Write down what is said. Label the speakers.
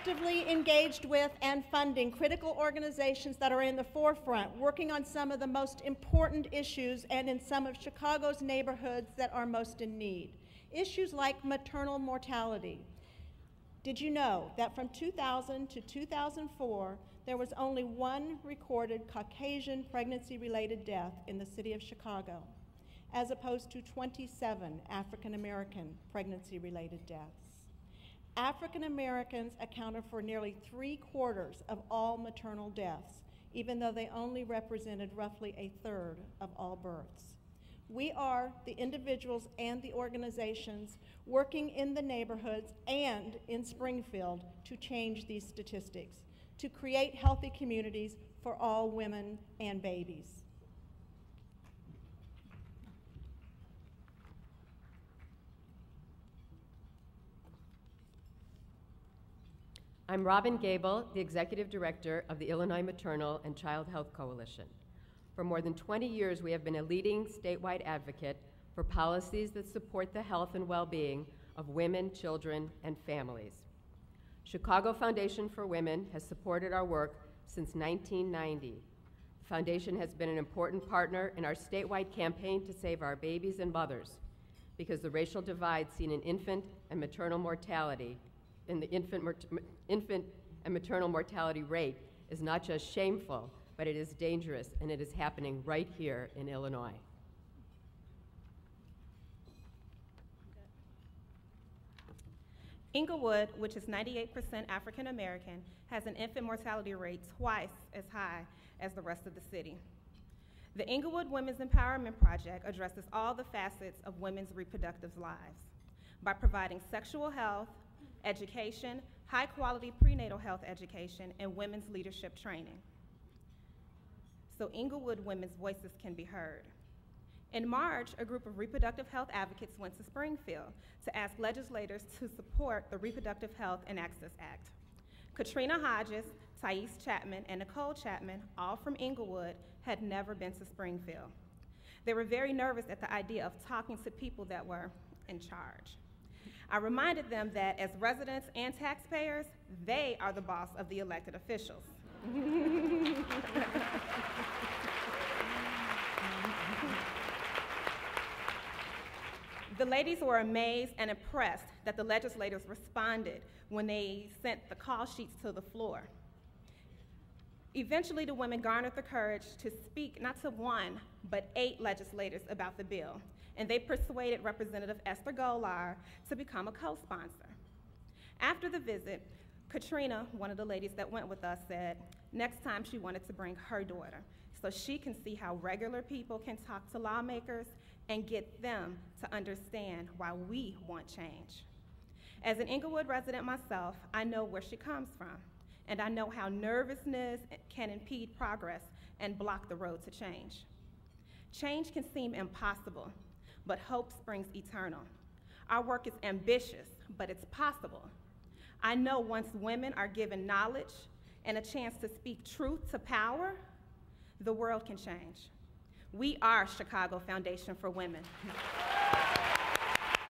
Speaker 1: actively engaged with and funding critical organizations that are in the forefront, working on some of the most important issues and in some of Chicago's neighborhoods that are most in need. Issues like maternal mortality. Did you know that from 2000 to 2004, there was only one recorded Caucasian pregnancy-related death in the city of Chicago, as opposed to 27 African-American pregnancy-related deaths? African Americans accounted for nearly 3/4 of all maternal deaths, even though they only represented roughly 1/3 of all births. We are the individuals and the organizations working in the neighborhoods and in Springfield to change these statistics, to create healthy communities for all women and babies.
Speaker 2: I'm Robyn Gabel, the Executive Director of the Illinois Maternal and Child Health Coalition. For more than 20 years, we have been a leading statewide advocate for policies that support the health and well-being of women, children, and families. Chicago Foundation for Women has supported our work since 1990. The foundation has been an important partner in our statewide campaign to save our babies and mothers, because the racial divide seen in infant and maternal mortality infant and maternal mortality rate is not just shameful, but it is dangerous, and it is happening right here in Illinois.
Speaker 3: Inglewood, which is 98% African American, has an infant mortality rate twice as high as the rest of the city. The Inglewood Women's Empowerment Project addresses all the facets of women's reproductive lives by providing sexual health, education, high-quality prenatal health education, and women's leadership training, so Inglewood women's voices can be heard. In March, a group of reproductive health advocates went to Springfield to ask legislators to support the Reproductive Health and Access Act. Katrina Hodges, Thais Chapman, and Nicole Chapman, all from Inglewood, had never been to Springfield. They were very nervous at the idea of talking to people that were in charge. I reminded them that as residents and taxpayers, they are the boss of the elected officials. The ladies were amazed and impressed that the legislators responded when they sent the call sheets to the floor. Eventually, the women garnered the courage to speak not to one, but 8 legislators about the bill, and they persuaded Representative Esther Golar to become a co-sponsor. After the visit, Katrina, one of the ladies that went with us, said next time she wanted to bring her daughter so she can see how regular people can talk to lawmakers and get them to understand why we want change. As an Inglewood resident myself, I know where she comes from, and I know how nervousness can impede progress and block the road to change. Change can seem impossible, but hope springs eternal. Our work is ambitious, but it's possible. I know once women are given knowledge and a chance to speak truth to power, the world can change. We are Chicago Foundation for Women.